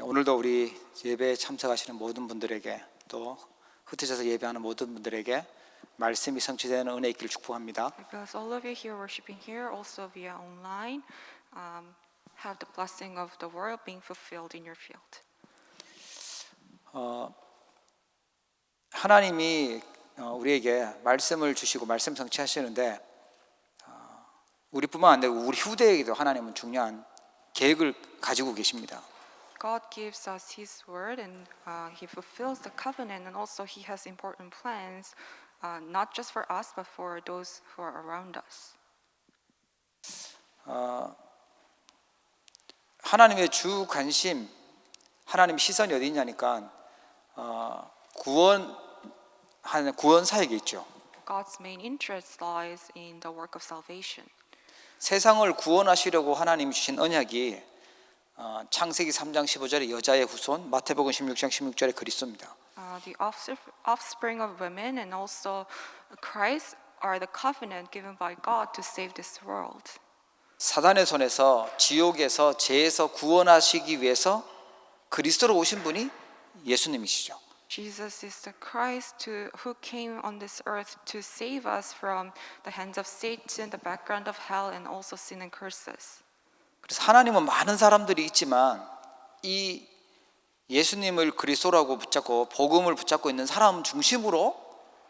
오늘도 우리 예배에 참석하시는 모든 분들에게 또 흩어져서 예배하는 모든 분들에게 말씀이 성취되는 은혜 있기를 축복합니다. Because all of you here worshiping here, also via online, have the blessing of the word being fulfilled in your field. 하나님이 우리에게 말씀을 주시고 말씀 성취하시는데 우리뿐만 아니라 우리 후대에게도 하나님은 중요한 계획을 가지고 계십니다. God gives us His word, and He fulfills the covenant, and also He has important plans, not just for us, but for those who are around us. 하나님의 주 관심, 하나님 시선이 어디 있냐니까 구원 사역에 있죠. God's main interest lies in the work of salvation. 세상을 구원하시려고 하나님 주신 언약이 창세기 3장 15절에 여자의 후손, 마태복음 16장 16절에 그리스도입니다. The offspring of women and also Christ are the covenant given by God to save this world. 사단의 손에서 지옥에서 죄에서 구원하시기 위해서 그리스도로 오신 분이 예수님이시죠. Jesus is the Christ who came on this earth to save us from the hands of Satan, the background of hell, and also sin and curses. 그래서 하나님은 많은 사람들이 있지만 이 예수님을 그리스도라고 붙잡고 복음을 붙잡고 있는 사람 중심으로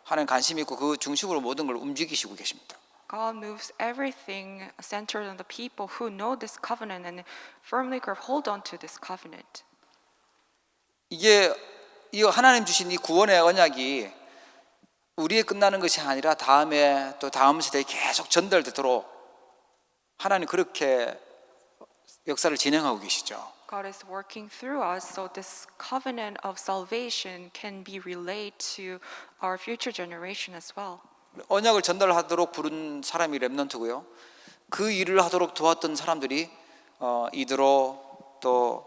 하나님 관심이 있고 그 중심으로 모든 걸 움직이시고 계십니다. God moves everything centered on the people who know this covenant and firmly grab hold on to this covenant. 이게 이 하나님 주신 이 구원의 언약이 우리에 끝나는 것이 아니라 다음에 또 다음 세대에 계속 전달되도록 하나님 그렇게 역사를 진행하고 계시죠. God is working through us, so this covenant of salvation can be relayed to our future generation as well. 언약을 전달하도록 부른 사람이 렘넌트고요. 그 일을 하도록 도왔던 사람들이 이드로 또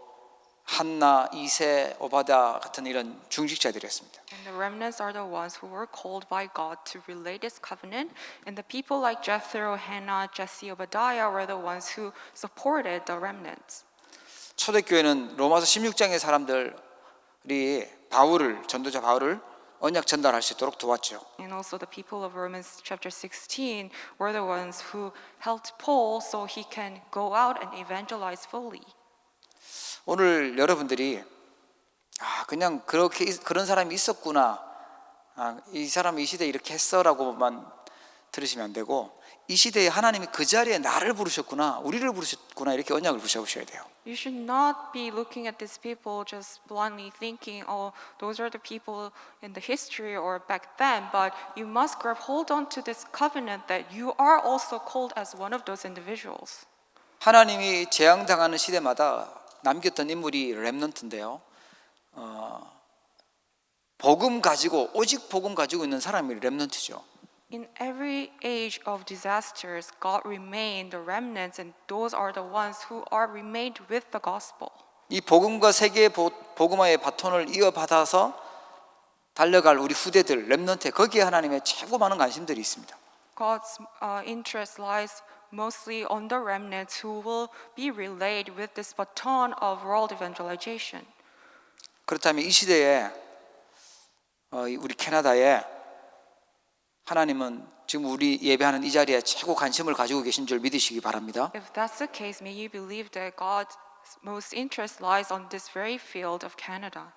한나, 이세, 오바다 같은 이런 중직자들이었습니다. And the remnants are the ones who were called by God to relay this covenant, and the people like Jethro, Hannah, Jesse, Obadiah were the ones who supported the remnants. 초대교회는 로마서 16장의 사람들이 전도자 바울을 언약 전달할 수 있도록 도왔죠. And also the people of Romans chapter 16 were the ones who helped Paul so he can go out and evangelize fully. 오늘 여러분들이 그냥 그런 사람이 있었구나, 이 사람이 이 시대에 이렇게 했어라고만 들으시면 안 되고 이 시대에 하나님이 그 자리에 나를 부르셨구나, 우리를 부르셨구나 이렇게 언약을 붙여보셔야 돼요. You should not be looking at these people just blindly thinking, oh, those are the people in the history or back then, but you must grab hold on to this covenant that you are also called as one of those individuals. 하나님이 재앙당하는 시대마다 남겼던 인물이 렘넌트인데요. 오직 복음 가지고 있는 사람이 렘넌트죠. In every age of disasters, God remained the remnants, and those are the ones who are remained with the gospel. 이 복음과 세계의 복음화의 바톤을 이어받아서 달려갈 우리 후대들 렘넌트, 거기에 하나님의 최고 많은 관심들이 있습니다. God's interest lies mostly on the remnants who will be relayed with this baton of world evangelization. 그렇다면 이 시대에 우리 캐나다에 하나님은 지금 우리 예배하는 이 자리에 최고 관심을 가지고 계신 줄 믿으시기 바랍니다. If that's the case, may you believe that God's most interest lies on this very field of Canada.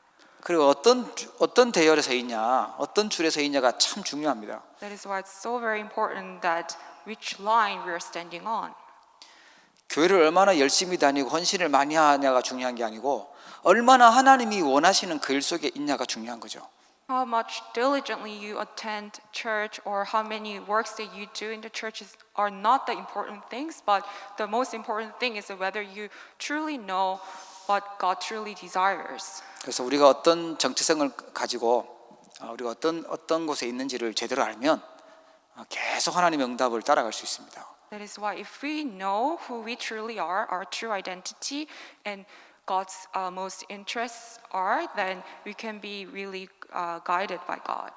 그리고 어떤 대열에 서 있냐, 어떤 줄에 서 있냐가 참 중요합니다. That is why it's so very important that which line we are standing on. 교회를 얼마나 열심히 다니고 헌신을 많이 하냐가 중요한 게 아니고 얼마나 하나님이 원하시는 그 일 속에 있냐가 중요한 거죠. How much diligently you attend church or how many works that you do in the churches are not the important things, but the most important thing is whether you truly know what God truly desires. 그래서 우리가 어떤 정체성을 가지고 우리가 어떤 곳에 있는지를 제대로 알면 계속 하나님의 응답을 따라갈 수 있습니다. That is why if we know who we truly are, our true identity, and God's most interests are, then we can be really guided by God.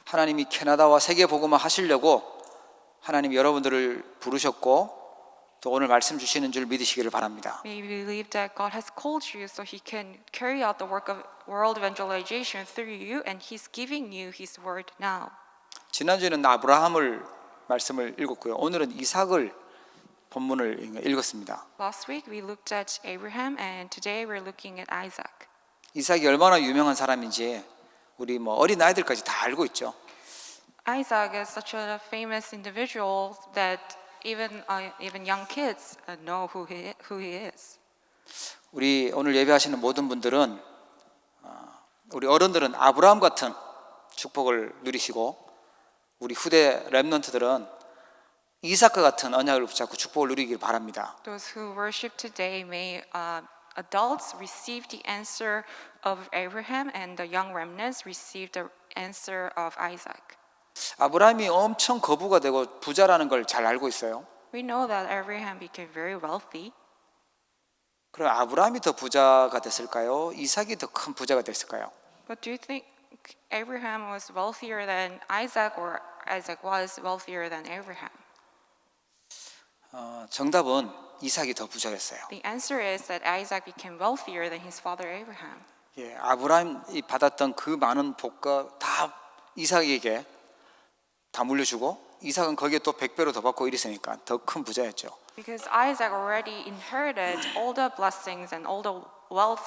하나님이 캐나다와 세계 복음화 하시려고 하나님이 여러분들을 부르셨고 또 오늘 말씀 주시는 줄 믿으시기를 바랍니다. May you believe that God has called you so He can carry out the work of world evangelization through you, and He's giving you His word now. 지난주에는 아브라함을 말씀을 읽었고요. 오늘은 이삭을 본문을 읽었습니다. Last week we looked at Abraham, and today we're looking at Isaac. 이삭이 얼마나 유명한 사람인지 우리 어린 아이들까지 다 알고 있죠. Isaac is such a famous individual that even young kids know who he is. 우리 오늘 예배하시는 모든 분들은 우리 어른들은 아브라함 같은 축복을 누리시고 우리 후대 렘넌트들은 이삭과 같은 언약을 붙잡고 축복을 누리길 바랍니다. Those who worship today may adults receive the answer of Abraham, and the young remnants receive the answer of Isaac. 아브라함이 엄청 거부가 되고 부자라는 걸 잘 알고 있어요. We know that Abraham became very wealthy. 그럼 아브라함이 더 부자가 됐을까요? 이삭이 더 큰 부자가 됐을까요? But do you think Abraham was wealthier than Isaac, or Isaac was wealthier than Abraham? 정답은 이삭이 더 부자였어요. The answer is that Isaac became wealthier than his father Abraham. 예, 아브라함이 받았던 그 많은 복과 다 이삭에게 다 물려주고 이삭은 거기에 또 100배로 더 받고 이랬으니까 더 큰 부자였죠. Because Isaac already inherited all the blessings and all the wealth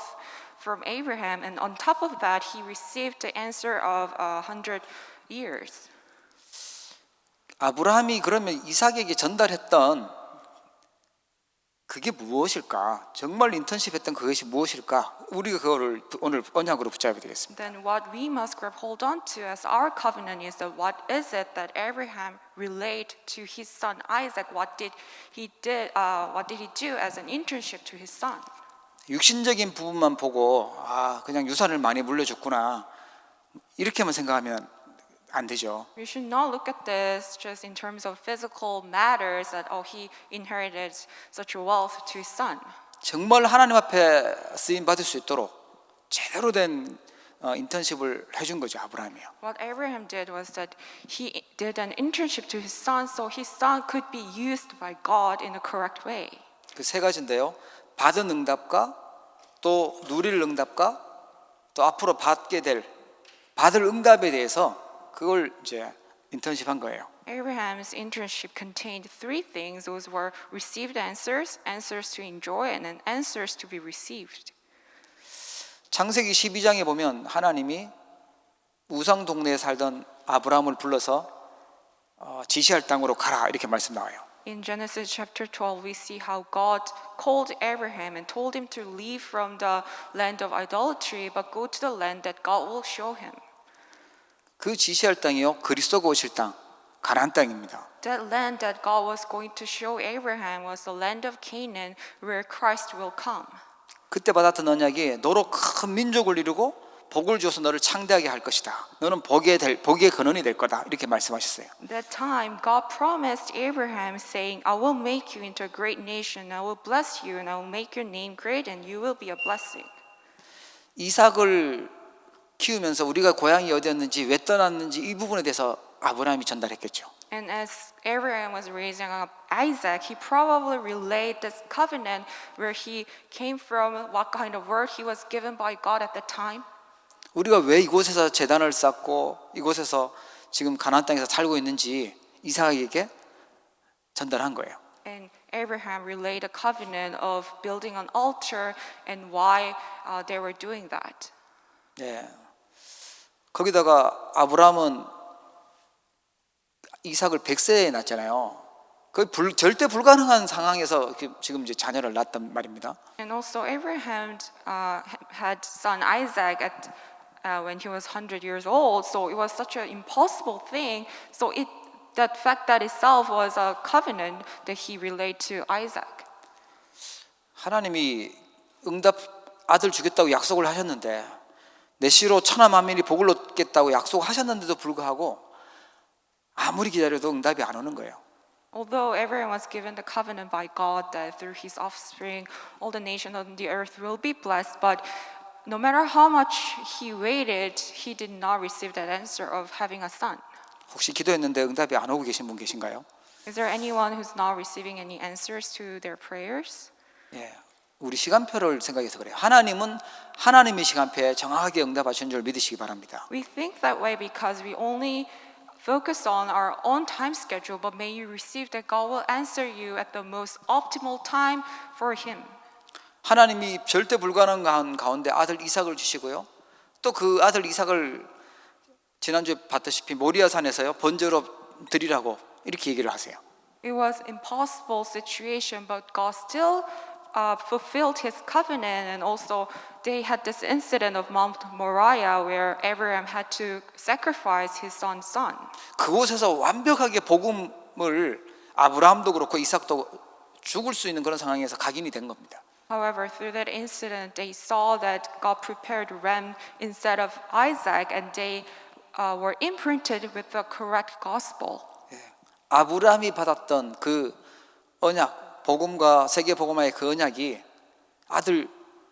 from Abraham, and on top of that, he received the answer of 100 years. 아브라함이 그러면 이삭에게 전달했던 그게 무엇일까? 정말 인턴십 했던 그것이 무엇일까? 우리가 그거를 오늘 언약으로 붙잡아야 되겠습니다. Then what we must grab hold on to as our covenant is that what is it that Abraham relayed to his son Isaac? What did he do as an internship to his son? 육신적인 부분만 보고 그냥 유산을 많이 물려줬구나 이렇게만 생각하면 안 되죠. We should not look at this just in terms of physical matters that he inherited such a wealth to his son. 정말 하나님 앞에 쓰임 받을 수 있도록 제대로 된 인턴십을 해준 거죠, 아브라함이요. What Abraham did was that he did an internship to his son so his son could be used by God in a correct way. 그 세 가지인데요. 받은 응답과 또 누릴 응답과 또 앞으로 받을 응답에 대해서 그걸 이제 인턴십 한 거예요. Abraham's internship contained three things. Those were received answers, answers to enjoy, and then answers to be received. 창세기 12장에 보면 하나님이 우상 동네에 살던 아브라함을 불러서 지시할 땅으로 가라 이렇게 말씀 나와요. In Genesis chapter 12, we see how God called Abraham and told him to leave from the land of idolatry, but go to the land that God will show him. 그 지시할 땅이요 그리스도가 오실 땅 가나안 땅입니다. That land that God was going to show Abraham was the land of Canaan, where Christ will come. 그때 받았던 언약이 너로 큰 민족을 이루고 복을 주어서 너를 창대하게 할 것이다. 너는 복의 근원이 될 거다. 이렇게 말씀하셨어요. That time, God promised Abraham, saying, "I will make you into a great nation. I will bless you, and I will make your name great, and you will be a blessing." 이삭을 키우면서 우리가 고향이 어디였는지 왜 떠났는지 이 부분에 대해서 아브라함이 전달했겠죠. And as Abraham was raising up Isaac, he probably relayed this covenant where he came from, what kind of word he was given by God at the time. 우리가 왜 이곳에서 제단을 쌓고 이곳에서 지금 가나안 땅에서 살고 있는지 이삭에게 전달한 거예요. And Abraham relayed a covenant of building an altar and why they were doing that. 예. 거기다가 아브라함은 이삭을 100세에 낳잖아요. 그 절대 불가능한 상황에서 지금 이제 자녀를 낳았단 말입니다. And also Abraham had son Isaac when he was 100 years old. So it was such an impossible thing. So that fact that itself was a covenant that he relayed to Isaac. 하나님이 응답 아들 주겠다고 약속을 하셨는데 내 씨로 천하 만민이 복을 얻겠다고 약속하셨는데도 불구하고 아무리 기다려도 응답이 안 오는 거예요. Although Abraham was given the covenant by God that through his offspring all the nations on the earth will be blessed, but no matter how much he waited, he did not receive that answer of having a son. 혹시 기도했는데 응답이 안 오고 계신 분 계신가요? Is there anyone who's not receiving any answers to their prayers? 예, 우리 시간표를 생각해서 그래요. 하나님은 하나님의 시간표에 정확하게 응답하시는 줄 믿으시기 바랍니다. We think that way because we only focus on our own time schedule, but may you receive that God will answer you at the most optimal time for Him. 하나님이 절대 불가능한 가운데 아들 이삭을 주시고요. 또 그 아들 이삭을 지난주에 봤다시피 모리아산에서요 번제로 드리라고 이렇게 얘기를 하세요. It was impossible situation, but God still fulfilled His covenant, and also they had this incident of Mount Moriah where Abraham had to sacrifice his son's son. 그곳에서 완벽하게 복음을 아브라함도 그렇고 이삭도 죽을 수 있는 그런 상황에서 각인이 된 겁니다. However, through that incident, they saw that God prepared ram instead of Isaac, and they were imprinted with the correct gospel. 아브라함이 받았던 그 언약, 복음과 세계 복음화의 그 언약이 아들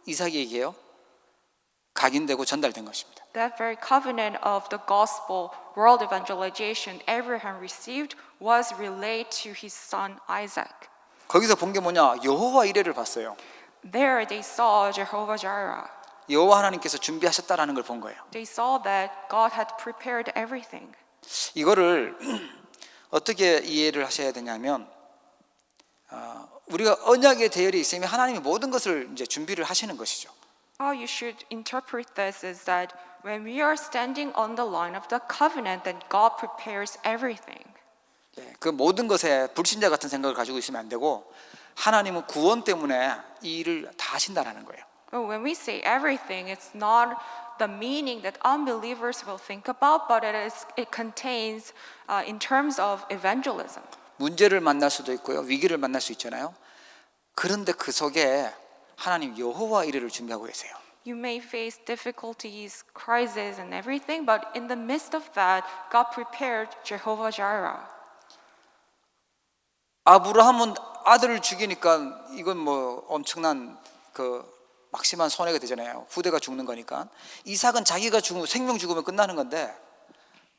이삭에게요 각인되고 전달된 것입니다. That very covenant of the gospel, world evangelization Abraham received was relayed to his son Isaac. 거기서 본 게 뭐냐? 여호와 이레를 봤어요. There they saw Jehovah Jireh. 여호와 하나님께서 준비하셨다라는 걸 본 거예요. They saw that God had prepared everything. 이거를 어떻게 이해를 하셔야 되냐면 우리가 언약의 대열이 있으면 하나님이 모든 것을 이제 준비를 하시는 것이죠. How you should interpret this is that when we are standing on the line of the covenant, then God prepares everything. 그 모든 것에 불신자 같은 생각을 가지고 있으면 안 되고 하나님은 구원 때문에 이 일을 다 하신다라는 거예요. But when we say everything, it's not the meaning that unbelievers will think about, but it contains in terms of evangelism. 문제를 만날 수도 있고요, 위기를 만날 수 있잖아요. 그런데 그 속에 하나님 여호와 이레를 준비하고 계세요. You may face difficulties, crises, and everything, but in the midst of that, God prepared Jehovah Jireh. 아브라함은 아들을 죽이니까 이건 뭐 엄청난 그 막심한 손해가 되잖아요. 후대가 죽는 거니까. 이삭은 자기가 죽으면 생명 죽으면 끝나는 건데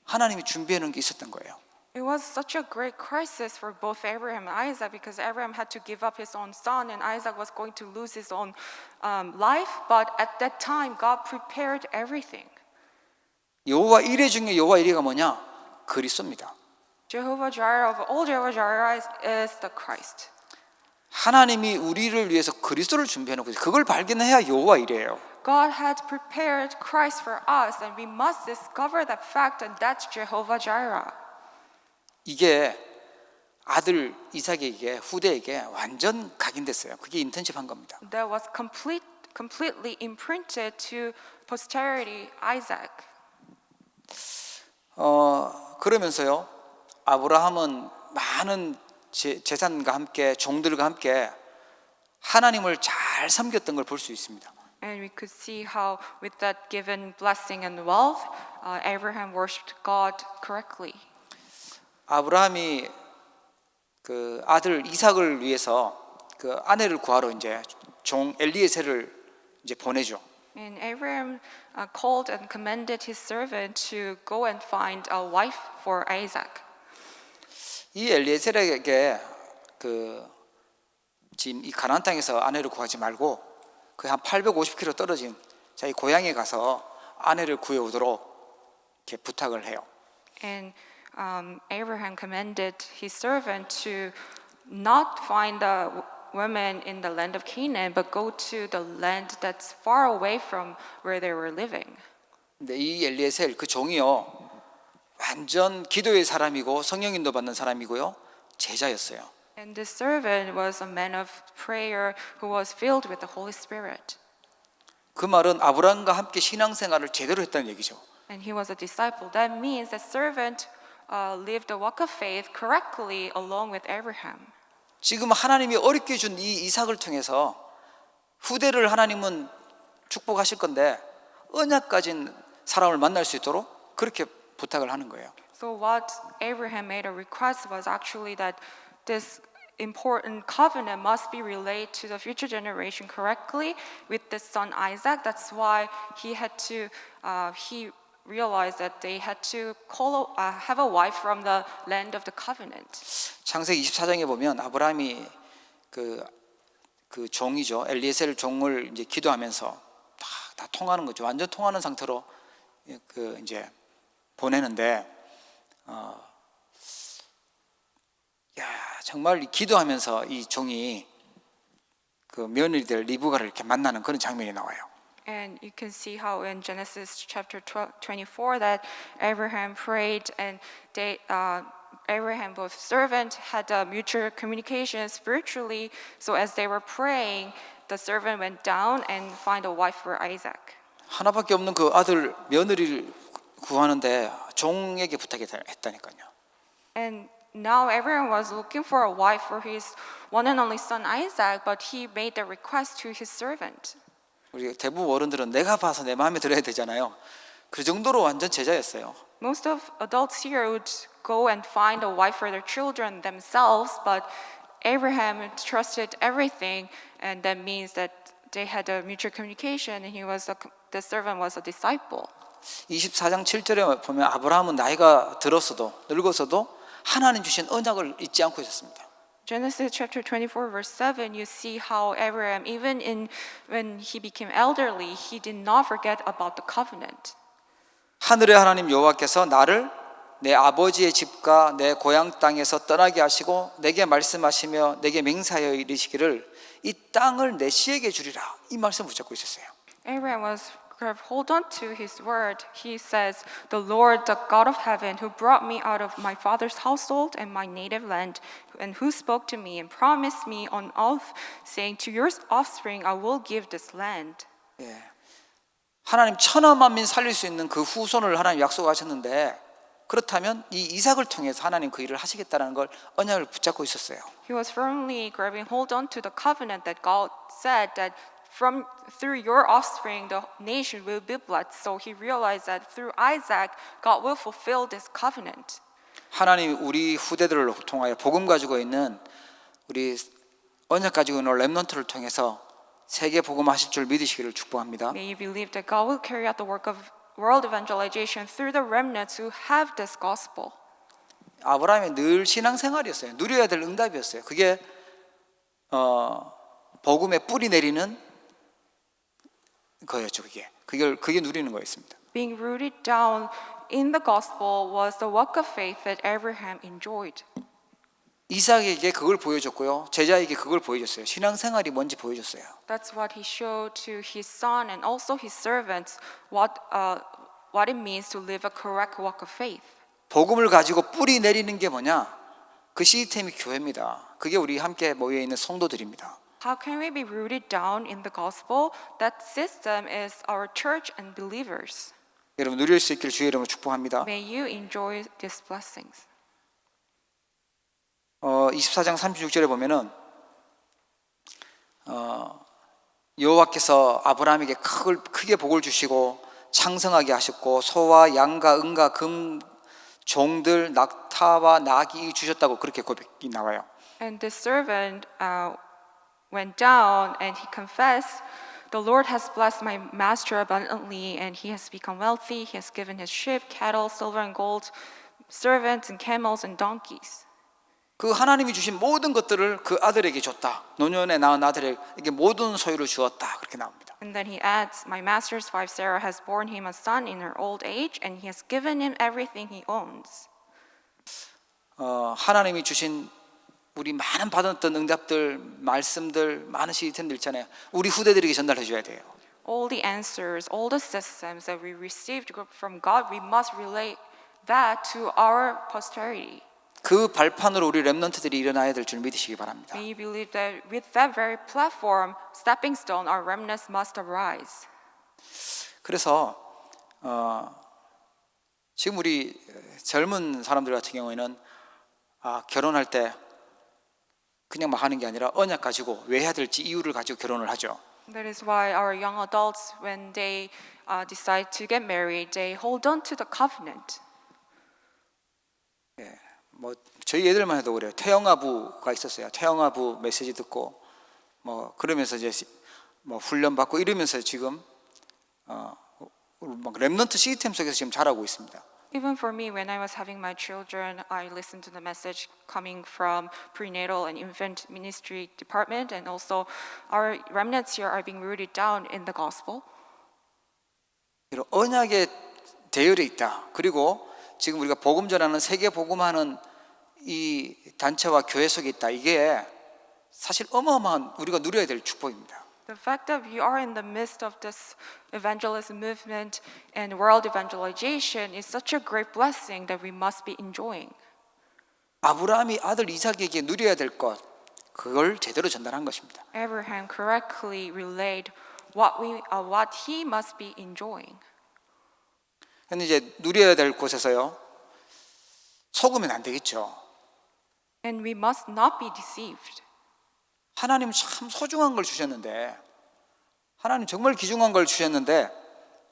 하나님이 준비해 놓은 게 있었던 거예요. It was such a great crisis for both Abraham and Isaac because Abraham had to give up his own son and Isaac was going to lose his own life. But at that time, God prepared everything. 여호와 이레 중에 여호와 이레가 뭐냐? 그리스도입니다. Jehovah Jireh of all Jehovah Jireh is the Christ. 하나님이 우리를 위해서 그리스도를 준비해 놓고 그걸 발견해야 여호와 이레예요. God had prepared Christ for us, and we must discover that fact, and that's Jehovah Jireh. 이게 아들 이삭에게 후대에게 완전 각인됐어요. 그게 인턴십한 겁니다. That was completely imprinted to posterity Isaac. 그러면서요 아브라함은 많은 재산과 함께 종들과 함께 하나님을 잘 섬겼던 걸 볼 수 있습니다. And we could see how with that given blessing and wealth, Abraham worshipped God correctly. 아브라함이 그 아들 이삭을 위해서 그 아내를 구하러 이제 종 엘리에셀을 이제 보내죠. And Abraham called and commanded his servant to go and find a wife for Isaac. 이 엘리에셀에게 그 지금 이 가나안 땅에서 아내를 구하지 말고 그 한 850km 떨어진 자기 고향에 가서 아내를 구해 오도록 이렇게 부탁을 해요. And Abraham commanded his servant to not find a woman in the land of Canaan, but go to the land that's far away from where they were living. 근데 이 엘리에셀 그 종이요 완전 기도의 사람이고 성령인도 받는 사람이고요 제자였어요. And this servant was a man of prayer who was filled with the Holy Spirit. 그 말은 아브라함과 함께 신앙생활을 제대로 했다는 얘기죠. And he was a disciple. That means that servant lived the walk of faith correctly along with Abraham. 지금 하나님이 어렵게 준 이 이삭을 통해서 후대를 하나님은 축복하실 건데 언약 가진 사람을 만날 수 있도록 그렇게 부탁을 하는 거예요. So what Abraham made a request was actually that this important covenant must be relayed to the future generation correctly with the son Isaac. That's why he had to he realized that they had to have a wife from the land of the covenant. 창세기 24장에 보면 아브라함이 그 종이죠. 엘리에셀 종을 이제 기도하면서 다 통하는 거죠. 완전 통하는 상태로 그 이제 보내는데 정말 기도하면서 이 종이 그 며느리들 리브가를 이렇게 만나는 그런 장면이 나와요. And you can see how in Genesis chapter 24 that Abraham prayed and Abraham, both servant, had a mutual communication spiritually. So as they were praying, the servant went down and find a wife for Isaac. 하나밖에 없는 그 아들 며느리를 구하는데 종에게 부탁했다니까요. And now everyone was looking for a wife for his one and only son Isaac, but he made the request to his servant. 우리 대부분 어른들은 내가 봐서 내 마음에 들어야 되잖아요. 그 정도로 완전 제자였어요. Most of adults here would go and find a wife for their children themselves, but Abraham trusted everything, and that means that they had a mutual communication, and the servant was a disciple. 24장 7절에 보면 아브라함은 나이가 들었어도 늙었어도 하나님 주신 언약을 잊지 않고 있었습니다. Genesis chapter 24 verse 7, you see how Abraham, even when he became elderly, he did not forget about the covenant. 하늘의 하나님 여호와께서 나를 내 아버지의 집과 내 고향 땅에서 떠나게 하시고 내게 말씀하시며 내게 맹세하여 이르시기를 이 땅을 내 씨에게 주리라. 이 말씀을 붙잡고 있었어요. Abraham was hold on to his word. He says, "The Lord, the God of heaven, who brought me out of my father's household and my native land, and who spoke to me and promised me on oath, saying, to your offspring I will give this land." 하나님 천하만민 살릴 수 있는 그 후손을 하나님 약속하셨는데 그렇다면 이 이삭을 통해서 하나님 그 일을 하시겠다는 걸 언약을 붙잡고 있었어요. He was firmly grabbing hold on to the covenant that God said that through your offspring the nation will be blessed. So he realized that through Isaac God will fulfill this covenant. 하나님 우리 후대들을 통하여 복음 가지고 있는 우리 언약 가지고 있는 렘넌트를 통해서 세계 복음하실 줄 믿으시기를 축복합니다. May you believe that God will carry out the work of world evangelization through the remnants who have this gospel. 아브라함의 늘 신앙생활이었어요. 누려야 될 응답이었어요. 그게 복음의 뿌리 내리는 거였죠. 그게 누리는 거였습니다. Being rooted down in the gospel was the walk of faith that Abraham enjoyed. 이삭에게 그걸 보여줬고요. 제자에게 그걸 보여줬어요. 신앙생활이 뭔지 보여줬어요. That's what he showed to his son and also his servants what it means to live a correct walk of faith. 복음을 가지고 뿌리 내리는 게 뭐냐? 그 시스템이 교회입니다. 그게 우리 함께 모여 있는 성도들입니다. How can we be rooted down in the gospel? That system is our church and believers. 여러분 누릴 수 있기를 주의 이름으로 축복합니다. May you enjoy these blessings. 24장 36절에 보면은 여호와께서 아브라함에게 크게 복을 주시고 창성하게 하셨고 소와 양과 은과 금 종들 낙타와 낙이 주셨다고 그렇게 고백이 나와요. And the servant went down and he confessed, "The Lord has blessed my master abundantly, and he has become wealthy. He has given his sheep, cattle, silver and gold, servants and camels and donkeys." 그 하나님이 주신 모든 것들을 그 아들에게 줬다. 노년에 낳은 아들에게 모든 소유를 주었다. 그렇게 나옵니다. And then he adds, "My master's wife Sarah has borne him a son in her old age, and he has given him everything he owns." 하나님이 주신 우리 많은 받았던 응답들, 말씀들, 많은 시스템들 있잖아요. 우리 후대들에게 전달해 줘야 돼요. All the answers, all the systems that we received from God, we must relay that to our posterity. 그 발판으로 우리 렘넌트들이 일어나야 될 줄 믿으시기 바랍니다. May you believe that with that very platform, stepping stone, our remnants must arise. 그래서 지금 우리 젊은 사람들 같은 경우에는 결혼할 때 그냥 막 하는 게 아니라 언약 가지고 왜 해야 될지 이유를 가지고 결혼을 하죠. That is why our young adults, when they decide to get married, they hold on to the covenant. 뭐 저희 애들만 해도 그래요. 태영아부가 있었어요. 태영아부 메시지 듣고 뭐 그러면서 이제 뭐 훈련 받고 이러면서 지금 막 렘넌트 시스템 속에서 지금 자라고 있습니다. Even for me, when I was having my children, I listened to the message coming from prenatal and infant ministry department, and also our remnants here are being rooted down in the gospel. 이런 언약에 대열에 있다. 그리고 지금 우리가 복음 전하는 세계 복음하는 이 단체와 교회 속에 있다. 이게 사실 어마어마한 우리가 누려야 될 축복입니다. The fact that we are in the midst of this evangelism movement and world evangelization is such a great blessing that we must be enjoying. 아브라함이 아들 이삭에게 누려야 될 것, 그걸 제대로 전달한 것입니다. Abraham correctly relayed what he must be enjoying. 근데 이제 누려야 될 곳에서요, 속으면 안 되겠죠. And we must not be deceived. 하나님 참 소중한 걸 주셨는데, 하나님 정말 귀중한 걸 주셨는데,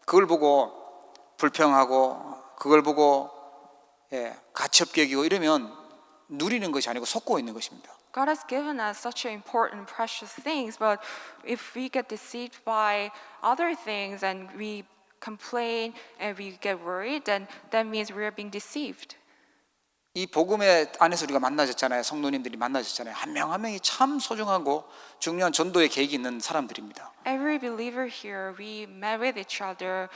그걸 보고 불평하고, 그걸 보고 가치없게 여기고 이러면 누리는 것이 아니고 속고 있는 것입니다. God has given us such important, precious things, but if we get deceived by other things and we complain and we get worried, then that means we are being deceived. 이 복음의 안에서 우리가 만나졌잖아요. 성도님들이 만나졌잖아요. 한 명 한 명이 참 소중하고 중요한 전도의 계획이 있는 사람들입니다. Every believer here, we met with each other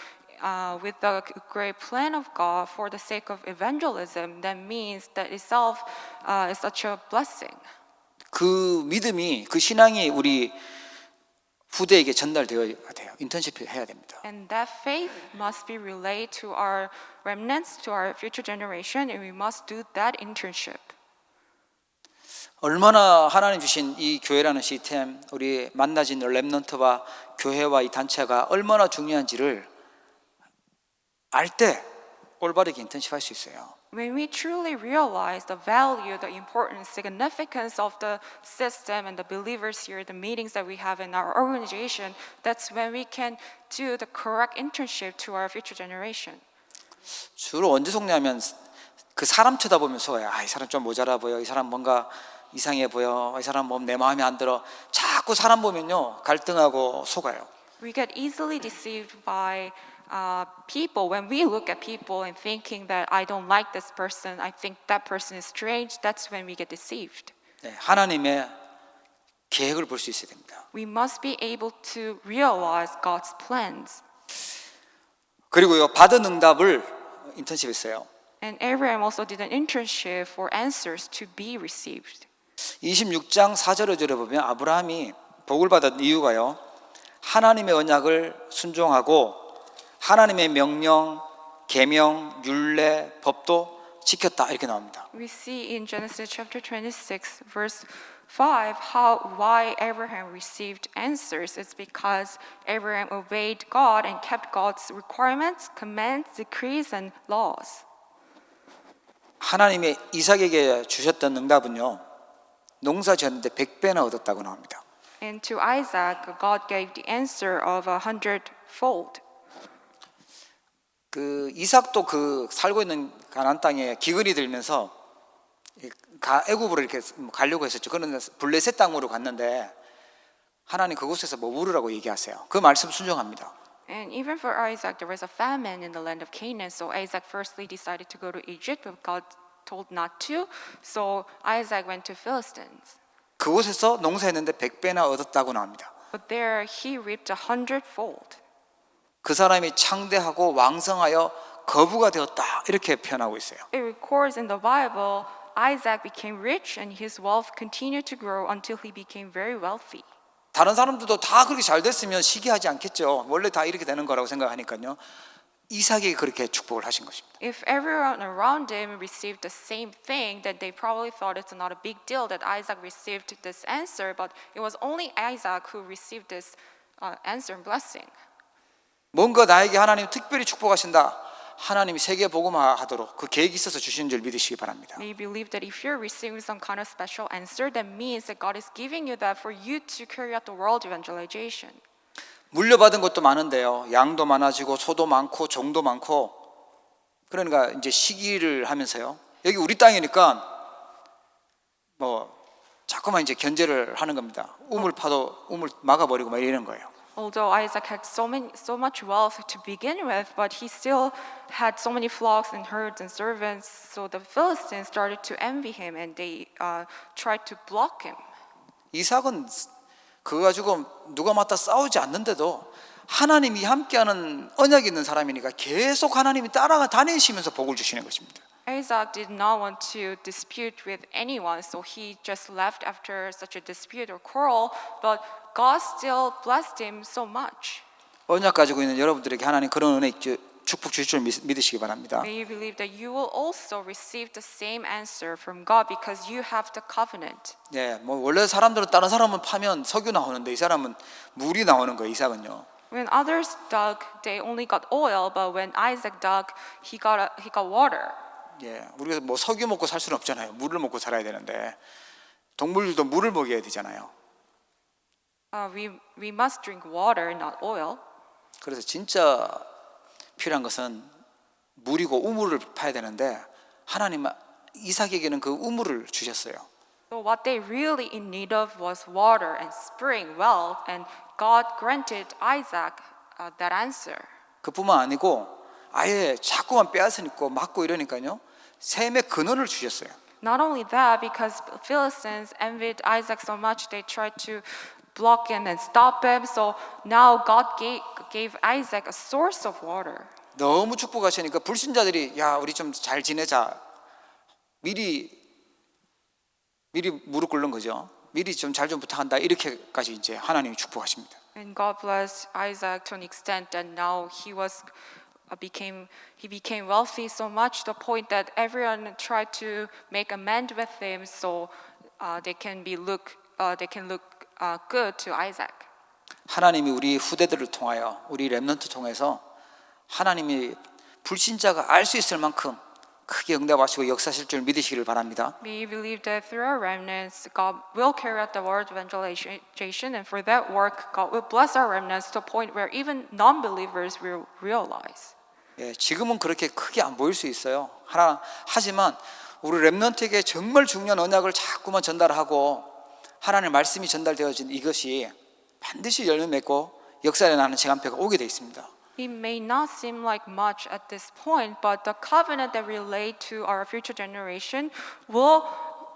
with the great plan of God for the sake of evangelism. That means that itself is such a blessing. 그 믿음이, 그 신앙이 우리 후대에게 전달되어야 돼요. 인턴십 해야 됩니다. And that faith must be relayed to our remnants, to our future generation, and we must do that internship. 얼마나 하나님 주신 이 교회라는 시스템, 우리 만나진 렘넌트와 교회와 이 단체가 얼마나 중요한지를 알 때 올바르게 인턴십 할 수 있어요. When we truly realize the value, the importance, significance of the system and the believers here, the meetings that we have in our organization, that's when we can do the correct internship to our future generation. 주로 언제 속냐면 그 사람 쳐다보면 속아요. 이 사람 좀 모자라 보여. 이 사람 뭔가 이상해 보여. 이 사람 내 마음에 안 들어. 자꾸 사람 보면요 갈등하고 속아요. We get easily deceived by people when we look at people and thinking that I don't like this person, I think that person is strange. That's when we get deceived. 네, 하나님의 계획을 볼 수 있어야 됩니다. We must be able to realize God's plans. 그리고요 받은 응답을 인턴십했어요. And Abraham also did an internship for answers to be received. 26장 4절을 들어보면 아브라함이 복을 받은 이유가요 하나님의 언약을 순종하고 하나님의 명령, 계명, 율례, 법도 지켰다 이렇게 나옵니다. We see in Genesis chapter 26 verse 5 why Abraham received answers. It's because Abraham obeyed God and kept God's requirements, commands, decrees and laws. 하나님의 이삭에게 주셨던 응답은요 농사 지었는데 100배나 얻었다고 나옵니다. And to Isaac, God gave the answer of 100-fold. 그 이삭도 그 살고 있는 가나안 땅에 기근이 들면서 애굽으로 이렇게 가려고 했었죠. 그런데 블레셋 땅으로 갔는데 하나님 그곳에서 머무르라고 얘기하세요. 그 말씀 순종합니다. And even for Isaac, there was a famine in the land of Canaan. So Isaac firstly decided to go to Egypt, but God told not to. So Isaac went to Philistines. 그곳에서 농사했는데 100배나 얻었다고 나옵니다. But there he reaped 100-fold. 그 사람이 창대하고 왕성하여 거부가 되었다 이렇게 표현하고 있어요. It records in the Bible, Isaac became rich and his wealth continued to grow until he became very wealthy. 다른 사람들도 다 그렇게 잘 됐으면 시기하지 않겠죠. 원래 다 이렇게 되는 거라고 생각하니까요. 이삭에게 그렇게 축복을 하신 것입니다. If everyone around him received the same thing, then they probably thought it's not a big deal that Isaac received this answer, but it was only Isaac who received this answer and blessing. 뭔가 나에게 하나님 특별히 축복하신다. 하나님이 세계 복음화하도록 그 계획이 있어서 주시는 줄 믿으시기 바랍니다. May you believe that if you're receiving some kind of special answer, that means that God is giving you that for you to carry out the world evangelization. 물려받은 것도 많은데요. 양도 많아지고 소도 많고 종도 많고 그러니까 이제 시기를 하면서요. 여기 우리 땅이니까 자꾸만 이제 견제를 하는 겁니다. 우물 파도 우물 막아버리고 막 이러는 거예요. Although Isaac had so much wealth to begin with, but he still had so many flocks and herds and servants. So the Philistines started to envy him, and they tried to block him. 이삭은 그거 가지고 누가 맞다 싸우지 않는데도 하나님이 함께하는 언약이 있는 사람이니까 계속 하나님이 따라가 다니시면서 복을 주시는 것입니다. Isaac did not want to dispute with anyone, so he just left after such a dispute or quarrel. But God still blessed him so much. 언약 가지고 있는 여러분들에게 하나님 그런 은혜 축복 주실 줄 믿으시기 바랍니다. May you believe that you will also receive the same answer from God because you have the covenant. 예, 뭐 원래 사람들은 다른 사람은 파면 석유 나오는데 이 사람은 물이 나오는 거예요. 이삭은요. When others dug, they only got oil, but when Isaac dug, he got water. 예, 우리가 뭐 석유 먹고 살 수는 없잖아요. 물을 먹고 살아야 되는데 동물들도 물을 먹여야 되잖아요. We must drink water, not oil. 그래서 진짜 필요한 것은 물이고 우물을 파야 되는데 하나님 이삭에게는 그 우물을 주셨어요. So what they really in need of was water and spring well, and God granted Isaac that answer. 그뿐만 아니고 아예 자꾸만 빼앗으니까 맞고 이러니까요. 샘의 근원을 주셨어요. Not only that, because Philistines envied Isaac so much, they tried to block him and stop him. So now God gave Isaac a source of water. 너무 축복하시니까 불신자들이 야 우리 좀 잘 지내자 미리 무릎 꿇는 거죠. 미리 좀 잘 좀 부탁한다 이렇게까지 이제 하나님이 축복하십니다. And God blessed Isaac to an extent that now he became wealthy so much to the point that everyone tried to make amend with him so they can look good to Isaac. 하나님이 우리 후대들을 통하여 우리 렘넌트 통해서 하나님이 불신자가 알 수 있을 만큼 크게 응답하시고 역사하실 줄 믿으시기를 바랍니다. We believe that through our remnants, God will carry out the word of evangelization, and for that work, God will bless our remnants to a point where even non-believers will realize. 예, 지금은 그렇게 크게 안 보일 수 있어요. 하지만 우리 렘넌트에게 정말 중요한 언약을 자꾸만 전달하고 하나님의 말씀이 전달되어진 이것이 반드시 열매 맺고 역사에 나는 시간표가 오게 돼 있습니다. It may not seem like much at this point, but the covenant that relate to our future generation will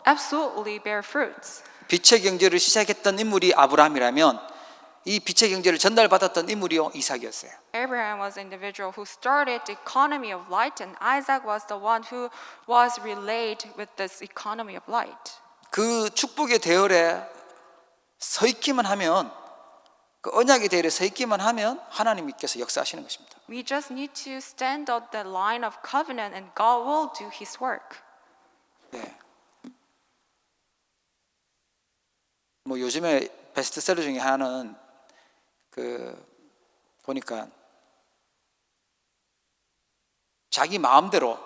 absolutely bear fruits. 빛의 경제를 시작했던 인물이 아브라함이라면 이 빛의 경제를 전달받았던 인물이요 이삭이었어요. Abraham was an individual who started the economy of light, and Isaac was the one who was relayed with this economy of light. 그 축복의 대열에 서 있기만 하면 그 언약의 대열에 서 있기만 하면 하나님께서 역사하시는 것입니다. We just need to stand on the line of covenant, and God will do His work. 네. 뭐 요즘에 베스트셀러 중에 하나는 그 보니까 자기 마음대로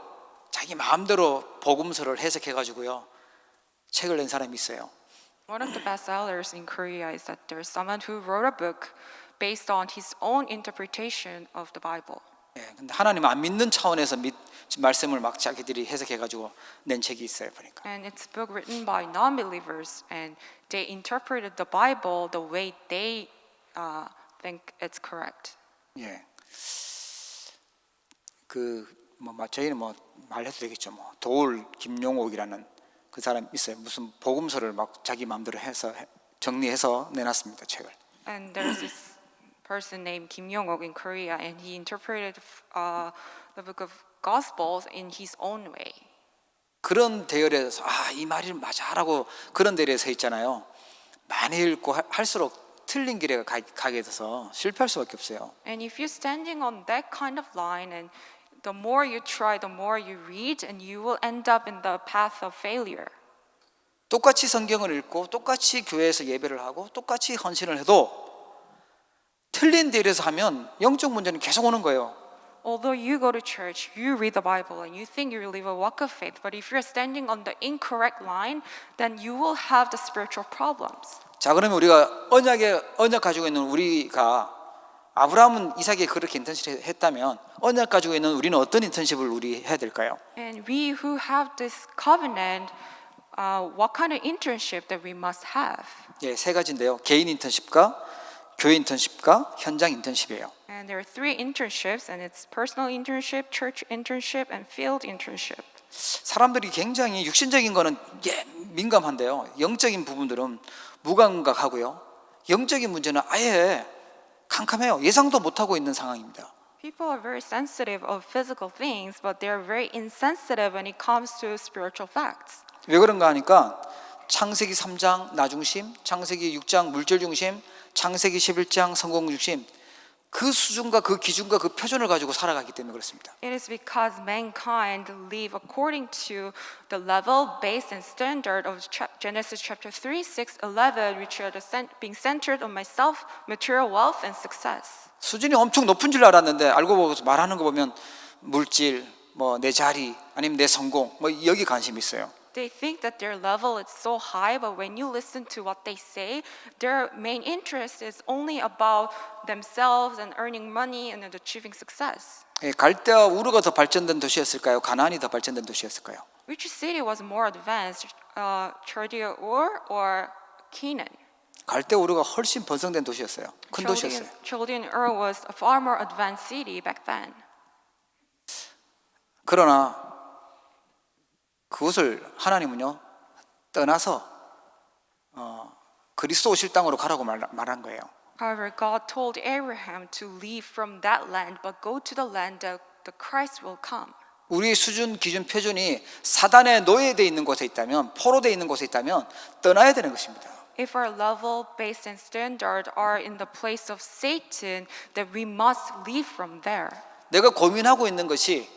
복음서를 해석해 가지고요 책을 낸 사람이 있어요. One of the bestsellers in Korea is that there's someone who wrote a book based on his own interpretation of the Bible. 예, 근데 하나님 안 믿는 차원에서 말씀을 막 자기들이 해석해 가지고 낸 책이 있어요 보니까. And it's a book written by non-believers, and they interpreted the Bible the way they think it's correct. 예. 저희는 뭐 말해도 되겠죠. 뭐 도울 김용옥이라는 그 사람 있어요. 무슨 복음서를 막 자기 마음대로 해서 정리해서 내놨습니다 책을. And there's this person named Kim Yong-ok in Korea, and he interpreted the book of Gospels in his own way. 그런 대열에서 이 말이 맞아라고 그런 대열에 서 있잖아요. 많이 읽고 할수록 틀린 길에 가게 돼서 실패할 수밖에 없어요. And if you're standing on that kind of line, and the more you try, the more you read, and you will end up in the path of failure. 똑같이 성경을 읽고 똑같이 교회에서 예배를 하고 똑같이 헌신을 해도 틀린 대열에서 하면 영적 문제는 계속 오는 거예요. Although you go to church, you read the Bible, and you think you live a walk of faith, but if you're standing on the incorrect line, then you will have the spiritual problems. 자, 그러면 우리가 언약 가지고 있는 우리가 아브라함은 이삭에 그렇게 인턴십을 했다면 언약 가지고 있는 우리는 어떤 인턴십을 우리 해야 될까요? And we who have this covenant, what kind of internship that we must have? 예, 세 가지인데요. 개인 인턴십과 교회 인턴십과 현장 인턴십이에요. And there are three internships, and it's personal internship, church internship, and field internship. 사람들이 굉장히 육신적인 거는 민감한데요. 영적인 부분들은 무감각하고요. 영적인 문제는 아예 캄캄해요. 예상도 못하고 있는 상황입니다. People are very sensitive of physical things, but they're very insensitive when it comes to spiritual facts. 왜 그런가 하니까 창세기 3장 나중심, 창세기 6장 물질 중심, 창세기 11장 성공 중심, 그 수준과 그 기준과 그 표준을 가지고 살아가기 때문에 그렇습니다. It is because mankind live according to the level, base, and standard of Genesis chapter 3, 6, 11, which are being centered on myself, material wealth, and success. 수준이 엄청 높은 줄 알았는데 알고 보고 말하는 거 보면 물질, 뭐 내 자리, 아니면 내 성공, 뭐 여기 관심이 있어요. They think that their level is so high, but when you listen to what they say, their main interest is only about themselves and earning money and achieving success. 갈대와 우르가 더 발전된 도시였을까요? 가나안이 더 발전된 도시였을까요? Which city was more advanced, Chaldea Ur or Canaan? 갈대 우르가 훨씬 번성된 도시였어요. 큰 도시였어요. Chaldean Ur was a far more advanced city back then. 그러나 그곳을 하나님은요 떠나서 그리스도 오실 땅으로 가라고 말한 거예요. However, God told Abraham to leave from that land, but go to the land that the Christ will come. 우리의 수준, 기준, 표준이 사단의 노예되어 있는 곳에 있다면, 포로되어 있는 곳에 있다면 떠나야 되는 것입니다. If our level, base, and standard are in the place of Satan, then we must leave from there. 내가 고민하고 있는 것이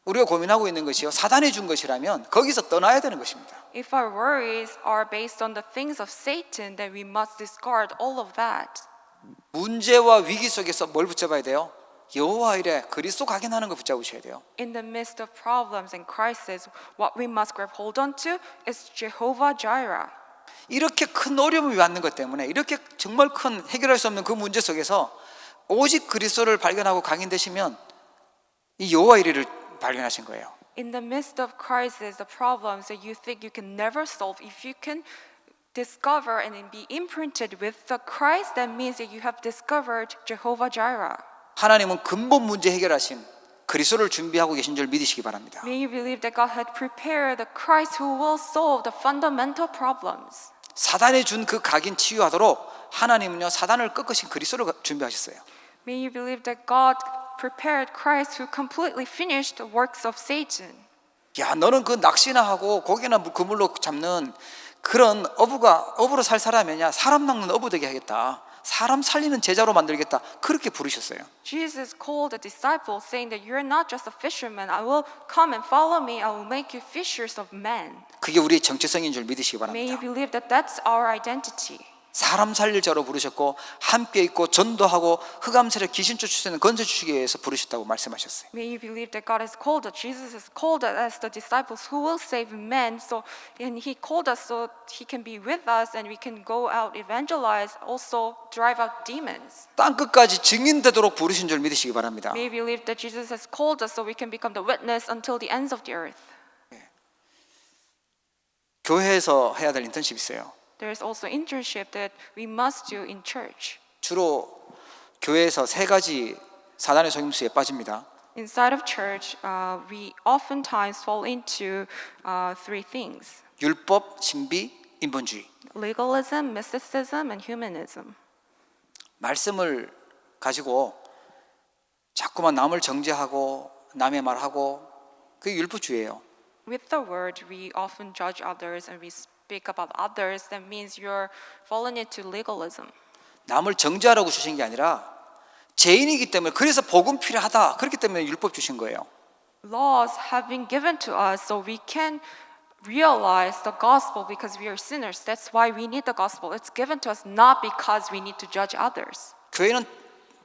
우리가 고민하고 있는 것이요 사단이 준 것이라면 거기서 떠나야 되는 것입니다. If our worries are based on the things of Satan, then we must discard all of that. 문제와 위기 속에서 뭘 붙잡아야 돼요? 여호와 이레 그리스도 각인하는 거 붙잡으셔야 돼요. In the midst of problems and crisis, what we must grab hold on to is Jehovah Jireh. 이렇게 큰 어려움이 왔는 것 때문에 이렇게 정말 큰 해결할 수 없는 그 문제 속에서 오직 그리스도를 발견하고 각인되시면 이 여호와 이레를 발견하신 거예요. In the midst of crisis, the problems that you think you can never solve, if you can discover and then be imprinted with the Christ, that means that you have discovered Jehovah Jireh. 하나님은 근본 문제 해결하신 그리스도를 준비하고 계신 줄 믿으시기 바랍니다. May you believe that God had prepared the Christ who will solve the fundamental problems. 사단이 준 그 각인 치유하도록 하나님은요 사단을 꺾으신 그리스도를 준비하셨어요. May you believe that God prepared Christ who completely finished the works of Satan. 야, 너는 그 낚시나 하고 고기나 그물로 잡는 그런 어부로 살 사람이냐? 사람 낚는 어부 되게 하겠다. 사람 살리는 제자로 만들겠다. 그렇게 부르셨어요. Jesus called the disciples saying that you're not just a fisherman. I will come and follow me. I will make you fishers of men. 그게 우리의 정체성인 줄 믿으시기 May you 바랍니다. believe that that's our identity. 사람 살릴 자로 부르셨고 함께 있고 전도하고 흑암세력 귀신 쫓으시는 건져주시기 위해서 부르셨다고 말씀하셨어요. May you believe that God has called us. Jesus has called us as the disciples who will save men. And He called us so He can be with us and we can go out, evangelize, also drive out demons. 땅 끝까지 증인되도록 부르신 줄 믿으시기 바랍니다. May you believe that Jesus has called us so we can become the witness until the ends of the earth. 교회에서 해야 될 인턴십이 있어요. There is also internship that we must do in church. 주로 교회에서 세 가지 사단의 속임수에 빠집니다. Inside of church, we oftentimes fall into three things: 율법, 신비, 인본주의. legalism, mysticism, and humanism. 말씀을 가지고 자꾸만 남을 정죄하고 남의 말하고 그게 율법주의예요. With the word, we often judge others and we speak about others. That means you're fallen into legalism. 남을 정죄하라고 주신 게 아니라 죄인이기 때문에 그래서 복음 필요하다. 그렇기 때문에 율법 주신 거예요. Laws have been given to us so we can realize the gospel because we are sinners. That's why we need the gospel. It's given to us not because we need to judge others. 교회는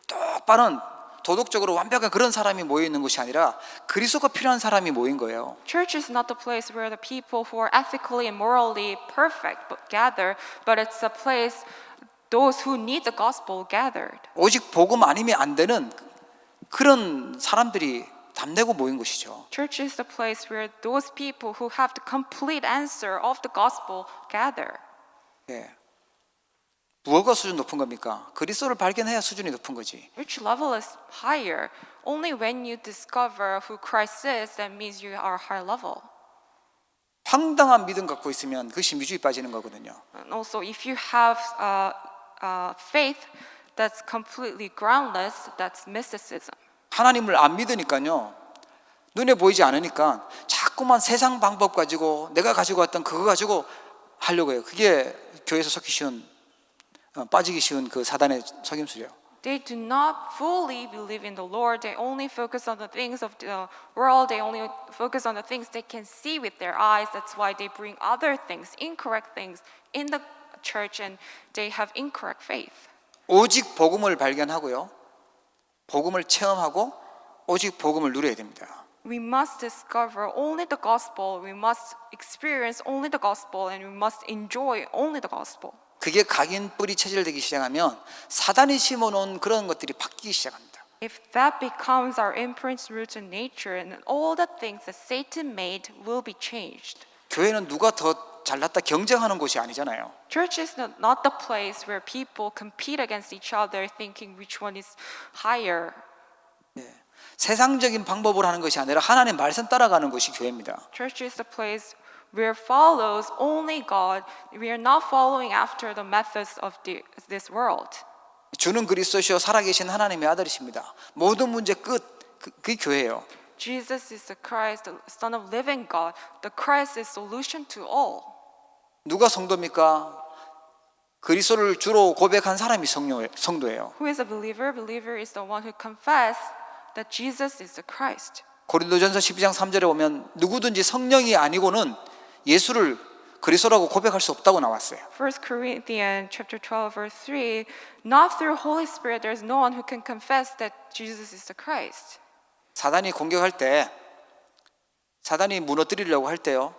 똑바른 도덕적으로 완벽한 그런 사람이 모여 있는 것이 아니라 그리스도가 필요한 사람이 모인 거예요. Church is not the place where the people who are ethically and morally perfect gather, but it's a place those who need the gospel gathered. 오직 복음 아니면 안 되는 그런 사람들이 담내고 모인 것이죠. Church is the place where those people who have the complete answer of the gospel gather. 예. 무엇가 수준 높은 겁니까? 그리스도를 발견해야 수준이 높은 거지. Which level is higher? Only when you discover who Christ is, that means you are high level. 황당한 믿음 갖고 있으면 그 신비주의 빠지는 거거든요. And also, if you have faith that's completely groundless, that's mysticism. 하나님을 안 믿으니까요. 눈에 보이지 않으니까 자꾸만 세상 방법 가지고 내가 가지고 왔던 그거 가지고 하려고 해요. 그게 교회에서 섞기 쉬운 빠지기 쉬운 그 사단의 속임수죠. They do not fully believe in the Lord. They only focus on the things of the world. They only focus on the things they can see with their eyes. That's why they bring other things, incorrect things, in the church, and they have incorrect faith. 오직 복음을 발견하고요. 복음을 체험하고 오직 복음을 누려야 됩니다. We must discover only the gospel. We must experience only the gospel, and we must enjoy only the gospel. 그게 각인 뿌리 체질되기 시작하면 사단이 심어놓은 그런 것들이 바뀌기 시작합니다. If that becomes our imprint, root, and nature, and all the things that Satan made will be changed. 교회는 누가 더 잘났다 경쟁하는 곳이 아니잖아요. Church is not the place where people compete against each other, thinking which one is higher. 세상적인 방법으로 하는 것이 아니라 하나님의 말씀 따라가는 것이 교회입니다. Church is the place where follows only God. We are not following after the methods of this world. 주는 그리스도시요 살아계신 하나님의 아들이십니다. 모든 문제 끝 그게 교회예요. Jesus is the Christ, the Son of living God. The Christ is solution to all. 누가 성도입니까? 그리스도를 주로 고백한 사람이 성도예요. Who is a believer? Believer is the one who confess that Jesus is the Christ. 고린도전서 12장 3절에 보면 누구든지 성령이 아니고는 예수를 그리스도라고 고백할 수 없다고 나왔어요. 1 Corinthians chapter 12 verse 3, not through Holy Spirit there is no one who can confess that Jesus is the Christ. 사단이 공격할 때 사단이 무너뜨리려고 할 때요.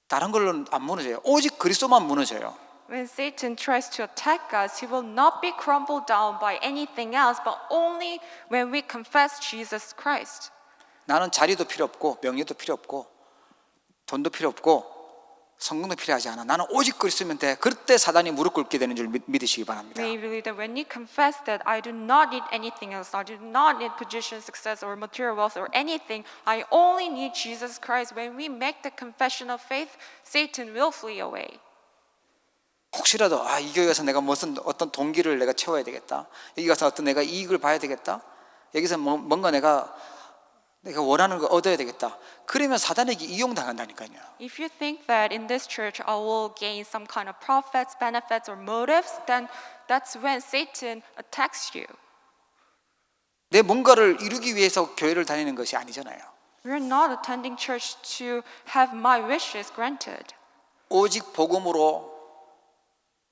다른 걸로는 안 무너져요. 오직 그리스도만 무너져요. When Satan tries to attack us, he will not be crumbled down by anything else, but only when we confess Jesus Christ. 나는 자리도 필요 없고 명예도 필요 없고 돈도 필요 없고 성공도 필요하지 않아. 나는 오직 그리스도면 돼. 그때 사단이 무릎 꿇게 되는 줄 믿으시기 바랍니다. May you believe that when you confess that I do not need anything else, I do not need position, success, or material wealth, or anything, I only need Jesus Christ. When we make the confession of faith, Satan will flee away. 혹시라도 이 교회 가서 내가 무슨 어떤 동기를 내가 채워야 되겠다. 여기 가서 어떤 내가 이익을 봐야 되겠다. 여기서 뭔가 내가 원하는 걸 얻어야 되겠다. 그러면 사단에게 이용당한다니까요. If you think that in this church I will gain some kind of profits, benefits, or motives, then that's when Satan attacks you. 내 뭔가를 이루기 위해서 교회를 다니는 것이 아니잖아요. We're not attending church to have my wishes granted. 오직 복음으로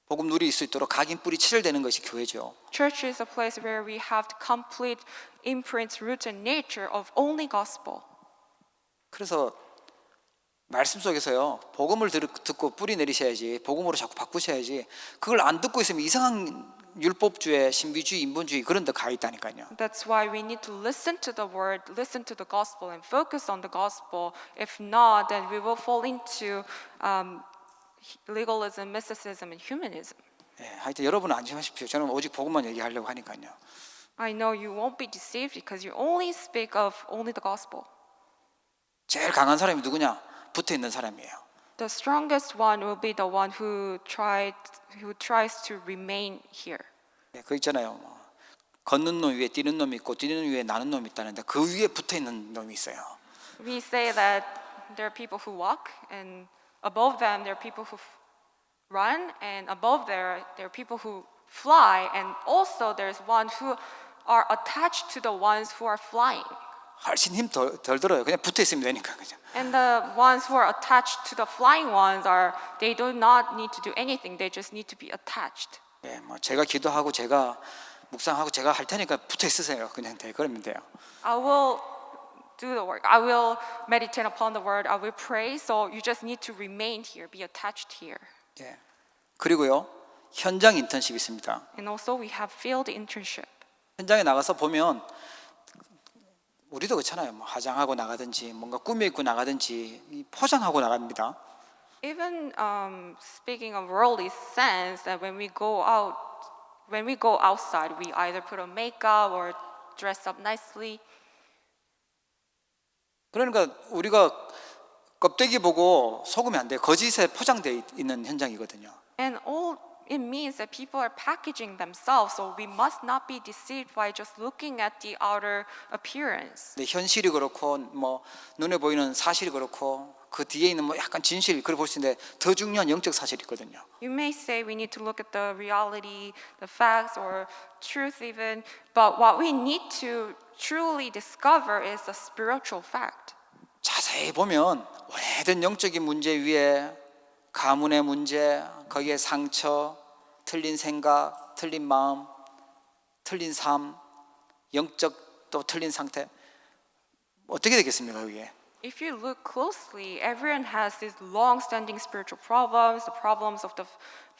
복음 누릴 수 있도록 각인 뿌리 체질되는 것이 교회죠. Church is a place where we have the complete imprint, root, and nature of only gospel. 그래서 말씀 속에서요 복음을 듣고 뿌리 내리셔야지 복음으로 자꾸 바꾸셔야지 그걸 안 듣고 있으면 이상한 율법주의, 신비주의, 인본주의 그런 데 가 있다니까요. That's why we need to listen to the word, listen to the gospel, and focus on the gospel. If not, then we will fall into legalism, mysticism, and humanism. 하여튼 여러분 안심하십시오. 저는 오직 복음만 얘기하려고 하니까요. I know you won't be deceived because you only speak of only the gospel. 제일 강한 사람이 누구냐? 붙어 있는 사람이에요. The strongest one will be the one who tries to remain here. 그 있잖아요. 걷는 놈 위에 뛰는 놈이 있고 뛰는 위에 나는 놈이 있다는데 그 위에 붙어 있는 놈이 있어요. We say that there are people who walk, and above them there are people who run, and above there are people who fly, and also there's one who are attached to the ones who are flying. 훨씬 힘 덜 들어요. 그냥 붙어 있으면 되니까 그죠. And the ones who are attached to the flying ones they do not need to do anything. They just need to be attached. 뭐 제가 기도하고 제가 묵상하고 제가 할 테니까 붙어 있으세요. 그냥 그러면 돼요. I will do the work. I will meditate upon the word. I will pray. So you just need to remain here, be attached here. 그리고요 현장 인턴십 있습니다. And also we have field internship. 현장에 나가서 보면 우리도 그렇잖아요. 뭐 화장하고 나가든지 뭔가 꾸며 입고 나가든지 포장하고 나갑니다. Even speaking of worldly sense, that when we go out, when we go outside, we either put on makeup or dress up nicely. 그러니까 우리가 껍데기 보고 속으면 안 돼. 거짓에 포장되어 있는 현장이거든요. And all it means that people are packaging themselves, so we must not be deceived by just looking at the outer appearance. 근데 현실이 그렇고 뭐 눈에 보이는 사실이 그렇고 그 뒤에 있는 뭐 약간 진실 그걸 볼 수 있는데 더 중요한 영적 사실이 있거든요. You may say we need to look at the reality, the facts, or truth even, but what we need to truly discover is the spiritual fact. 자세히 보면 오래된 영적인 문제 위에 가문의 문제, 거기에 상처, 틀린 생각, 틀린 마음, 틀린 삶, 영적 또 틀린 상태 어떻게 되겠습니까 그게? If you look closely, everyone has these long-standing spiritual problems, the problems of the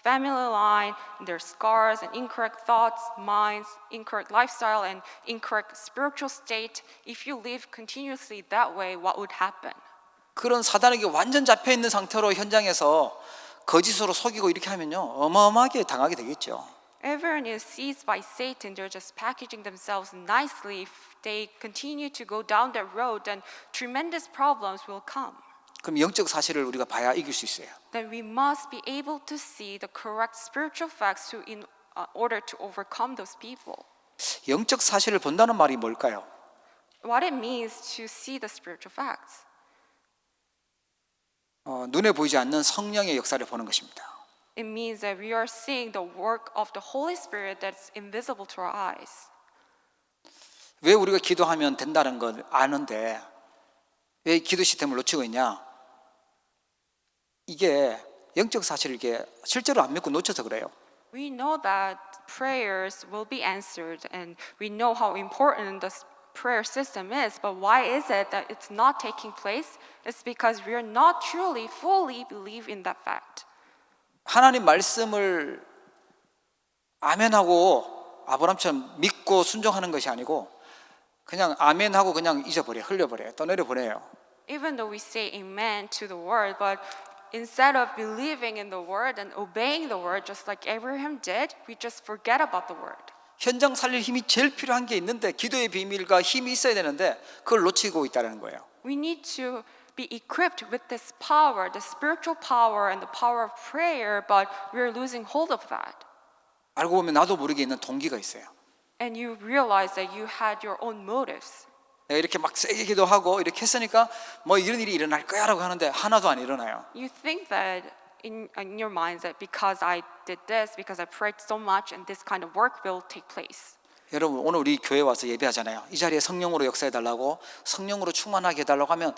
family line, their scars and incorrect thoughts, minds, incorrect lifestyle, and incorrect spiritual state. If you live continuously that way, what would happen? 그런 사단에게 완전 잡혀 있는 상태로 현장에서 거짓으로 속이고 이렇게 하면요 어마어마하게 당하게 되겠죠. Everyone is seized by Satan. They're just packaging themselves nicely. If they continue to go down that road, then tremendous problems will come. 그럼 영적 사실을 우리가 봐야 이길 수 있어요. Then we must be able to see the correct spiritual facts in order to overcome those people. 영적 사실을 본다는 말이 뭘까요? What it means to see the spiritual facts. 눈에 보이지 않는 성령의 역사를 보는 것입니다. It means that we are seeing the work of the Holy Spirit that's invisible to our eyes. 왜 우리가 기도하면 된다는 걸 아는데 왜 기도 시스템을 놓치고 있냐? 이게 영적 사실을 이게 실제로 안 믿고 놓쳐서 그래요. We know that prayers will be answered, and we know how important the prayer system is, but why is it that it's not taking place? It's because we are not truly, fully believe in that fact. 하나님 말씀을 아멘하고 아브라함처럼 믿고 순종하는 것이 아니고 그냥 아멘하고 그냥 잊어버려, 흘려버려요. 떠내려보내요. Even though we say amen to the word, but instead of believing in the word and obeying the word, just like Abraham did, we just forget about the word. 현장 살릴 힘이 제일 필요한 게 있는데 기도의 비밀과 힘이 있어야 되는데 그걸 놓치고 있다는 거예요. We need to be equipped with this power, the spiritual power and the power of prayer, but we're losing hold of that. 알고 보면 나도 모르게 있는 동기가 있어요. And you realize that you had your own motives. 내가 이렇게 막 세게 기도하고 이렇게 했으니까 뭐 이런 일이 일어날 거야라고 하는데 하나도 안 일어나요. You think that in your minds that because I did this, because I prayed so much, and this kind of work will take place. 여러분 오늘 우리 교회 와서 예배하잖아요. 이 자리에 성령으로 역사해 달라고 성령으로 충만하게 해달라고 하면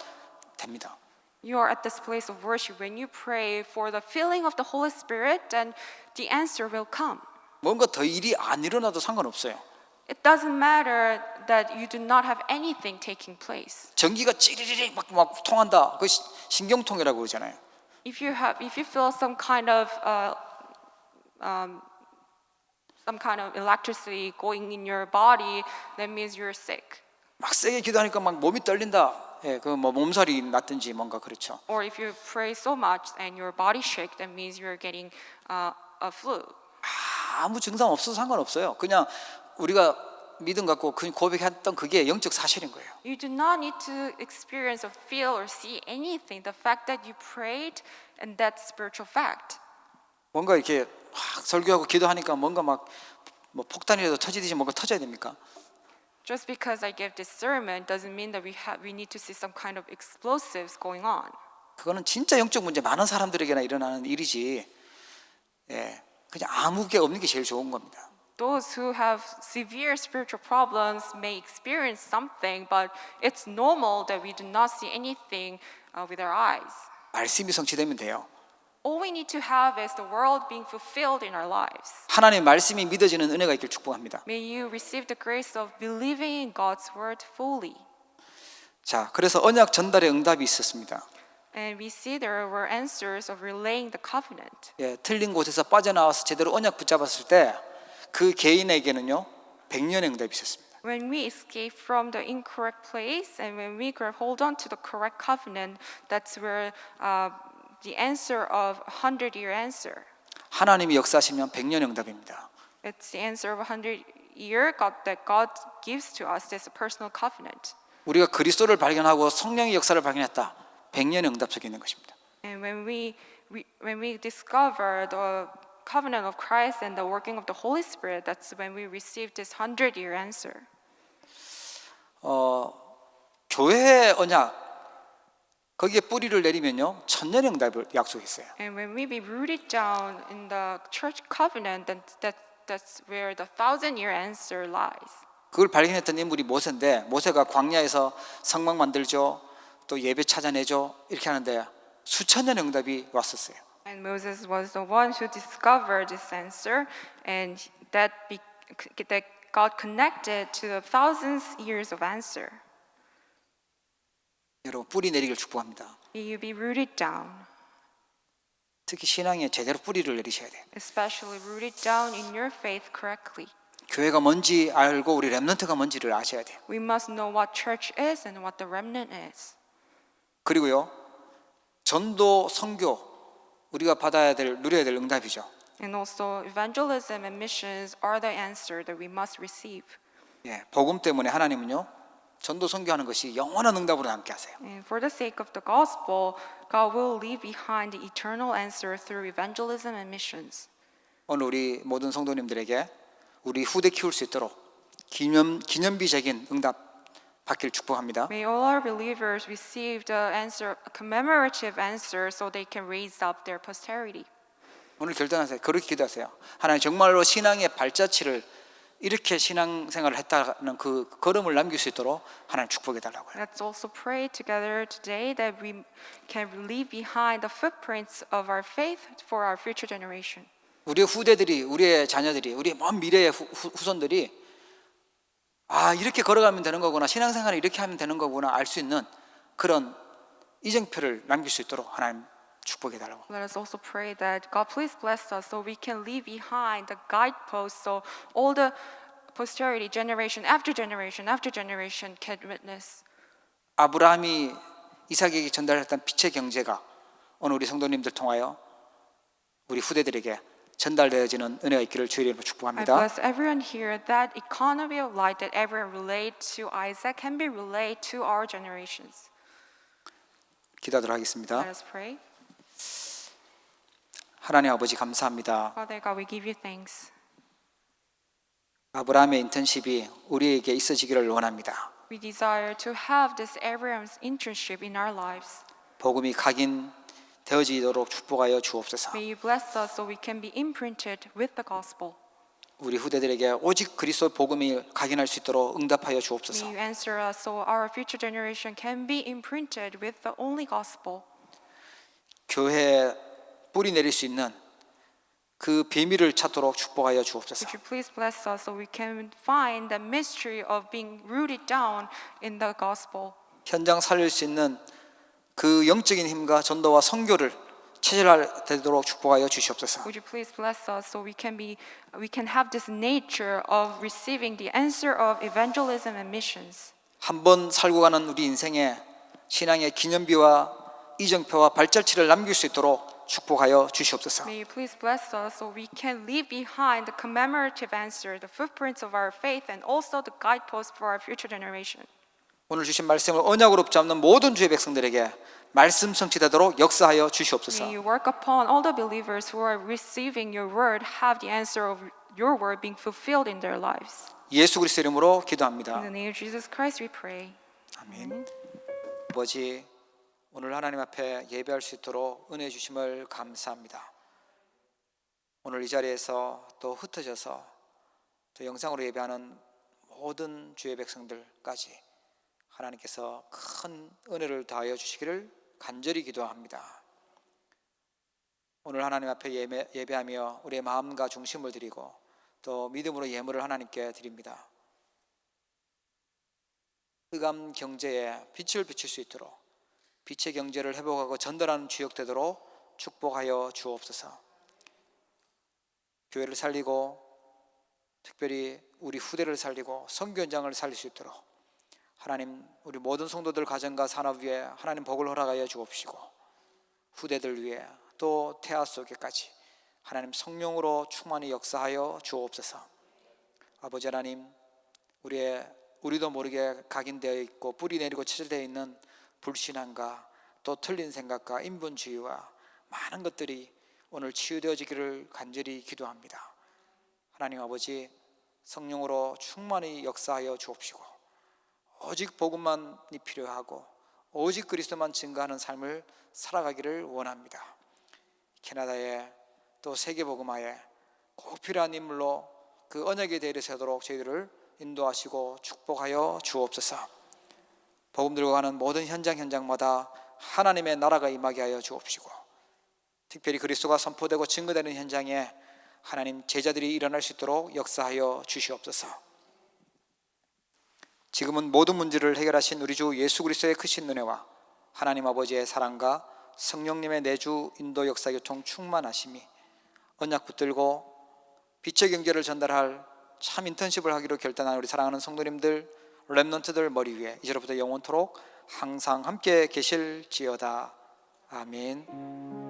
됩니다. You are at this place of worship. When you pray for the filling of the Holy Spirit, then the answer will come. 뭔가 더 일이 안 일어나도 상관없어요. It doesn't matter that you do not have anything taking place. 전기가 찌리리리 막 통한다. 그 신경통이라고 그러잖아요. If you feel some kind of electricity going in your body, that means you're sick. 막 세게 기도하니까 막 몸이 떨린다. 예, 그 뭐 몸살이 났든지 뭔가 그렇죠. Or if you pray so much and your body shake, that means you're getting a flu. 아무 증상 없어도 상관없어요. 그냥 우리가 믿음 갖고 고백했던 그게 영적 사실인 거예요. You do not need to experience or feel or see anything. The fact that you prayed, and that's spiritual fact. 뭔가 이렇게 막 설교하고 기도하니까 뭔가 막 뭐 폭탄이라도 터지듯이 뭔가 터져야 됩니까? Just because I give this sermon doesn't mean that we need to see some kind of explosives going on. 그거는 진짜 영적 문제 많은 사람들에게나 일어나는 일이지. 예, 그냥 아무 게 없는 게 제일 좋은 겁니다. Those who have severe spiritual problems may experience something, but it's normal that we do not see anything with our eyes. 말씀이 성취되면 돼요. All we need to have is the world being fulfilled in our lives. 하나님의 말씀이 믿어지는 은혜가 있길 축복합니다. May you receive the grace of believing in God's word fully. 자, 그래서 언약 전달의 응답이 있었습니다. And we see there were answers of relaying the covenant. 예, 틀린 곳에서 빠져나와서 제대로 언약 붙잡았을 때 그 개인에게는요 100년의 응답이 있었습니다. When we escape from the incorrect place and when we grab hold on to the correct covenant, that's where the answer of 100-year answer. 하나님이 역사하시면 100년 응답입니다. It's the answer of 100-year that God gives to us as a personal covenant. 우리가 그리스도를 발견하고 성령의 역사를 발견했다. 100년의 응답 속에 있는 것입니다. And when we discover the covenant of Christ and the working of the Holy Spirit, that's when we receive this 100-year answer. 교회의 언약 거기에 뿌리를 내리면요 1000년의 응답을 약속했어요. And when we be rooted down in the church covenant, then that's where the 1,000-year answer lies. 그걸 발견했던 인물이 모세인데 모세가 광야에서 성막 만들죠. 또 예배 찾아내죠. 이렇게 하는데 수천 년의 응답이 왔었어요. And Moses was the one who discovered this answer, and that God connected to the thousands years of answer. 여러분 뿌리 내리길 축복합니다. May you be rooted down, 특히 신앙에 제대로 뿌리를 내리셔야 돼요. especially rooted down in your faith correctly. 교회가 뭔지 알고 우리 렘넌트가 뭔지를 아셔야 돼요. We must know what church is and what the remnant is. 그리고요 전도 선교 우리가 받아야 될 누려야 될 응답이죠. And also evangelism and missions are the answer that we must receive. 예, 복음 때문에 하나님은요 전도 선교하는 것이 영원한 응답으로 남게 하세요. And for the sake of the gospel, God will leave behind the eternal answer through evangelism and missions. 오늘 우리 모든 성도님들에게 우리 후대 키울 수 있도록 기념비적인 응답 받길 축복합니다. May all our believers receive the answer, a commemorative answer, so they can raise up their posterity. 오늘 결단하세요. 그렇게 기도하세요. 하나님 정말로 신앙의 발자취를 이렇게 신앙생활을 했다는 그 걸음을 남길 수 있도록 하나님 축복해 달라고요. Let's also pray together today that we can leave behind the footprints of our faith for our future generation. 우리의 후대들이, 우리의 자녀들이, 우리의 먼 미래의 후손들이 아 이렇게 걸어가면 되는 거구나, 신앙생활을 이렇게 하면 되는 거구나 알 수 있는 그런 이정표를 남길 수 있도록 하나님 축복해 달라고. Let us also pray that God please bless us so we can leave behind the guideposts so all the posterity, generation after generation after generation can witness. 아브라함이 이삭에게 전달했던 빛의 경제가 오늘 우리 성도님들 통하여 우리 후대들에게 전달되어지는 은혜가 있기를 주의 이름으로 I 축복합니다. bless everyone here that economy of light that everyone relate to Isaac can be relayed to our generations. 기도하도록 하겠습니다. Let us pray. 하나님 아버지 감사합니다. Father God, we give you thanks. 아브라함의 인턴십이 우리에게 있어지기를 원합니다. We desire to have this Abraham's internship in our lives. 복음이 각인되어지도록 축복하여 주옵소서. May you bless us so we can be imprinted with the gospel. 우리 후대들에게 오직 그리스도 복음이 각인할 수 있도록 응답하여 May 주옵소서. you answer us so our future generation can be imprinted with the only gospel. 교회에 뿌리 내릴 수 있는 그 비밀을 찾도록 축복하여 주옵소서. Would you please bless us so we can find the mystery of being rooted down in the gospel. 현장 살릴 수 있는 그 영적인 힘과 전도와 선교를 체질화되도록 축복하여 주시옵소서. Would you please bless us so we can have this nature of receiving the answer of evangelism and missions. 한 번 살고 가는 우리 인생에 신앙의 기념비와 이정표와 발자취를 남길 수 있도록 축복하여 주시옵소서. May you please bless us so we can leave behind the commemorative answer, the footprints of our faith, and also the guideposts for our future generation. 오늘 주신 말씀을 언약으로 붙잡는 모든 주의 백성들에게 말씀 성취되도록 역사하여 주시옵소서. May you work upon all the believers who are receiving your word, have the answer of your word being fulfilled in their lives. 예수 그리스도 이름으로 In 기도합니다. the name of Jesus Christ we pray. 아멘. 아버지 오늘 하나님 앞에 예배할 수 있도록 은혜 주심을 감사합니다. 오늘 이 자리에서 또 흩어져서 또 영상으로 예배하는 모든 주의 백성들까지 하나님께서 큰 은혜를 더하여 주시기를 간절히 기도합니다. 오늘 하나님 앞에 예배하며 우리의 마음과 중심을 드리고 또 믿음으로 예물을 하나님께 드립니다. 흑암 경제에 빛을 비칠 수 있도록 빛의 경제를 회복하고 전달하는 주역 되도록 축복하여 주옵소서. 교회를 살리고 특별히 우리 후대를 살리고 선교 현장을 살릴 수 있도록 하나님 우리 모든 성도들 가정과 산업 위에 하나님 복을 허락하여 주옵시고 후대들 위해 또 태아 속에까지 하나님 성령으로 충만히 역사하여 주옵소서. 아버지 하나님, 우리도 모르게 각인되어 있고 뿌리 내리고 치질되어 있는 불신앙과 또 틀린 생각과 인본주의와 많은 것들이 오늘 치유되어지기를 간절히 기도합니다. 하나님 아버지, 성령으로 충만히 역사하여 주옵시고 오직 복음만이 필요하고 오직 그리스도만 증거하는 삶을 살아가기를 원합니다. 캐나다에 또 세계복음화에 꼭 필요한 인물로 그 언약의 대를 세도록 저희들을 인도하시고 축복하여 주옵소서. 복음 들고 가는 모든 현장마다 하나님의 나라가 임하게 하여 주옵시고 특별히 그리스도가 선포되고 증거되는 현장에 하나님 제자들이 일어날 수 있도록 역사하여 주시옵소서. 지금은 모든 문제를 해결하신 우리 주 예수 그리스도의 크신 은혜와 하나님 아버지의 사랑과 성령님의 내주 인도 역사 교통 충만하심이 언약 붙들고 빛의 경제를 전달할 참 인턴십을 하기로 결단한 우리 사랑하는 성도님들, 렘넌트들 머리 위에 이제로부터 영원토록 항상 함께 계실지어다. 아멘.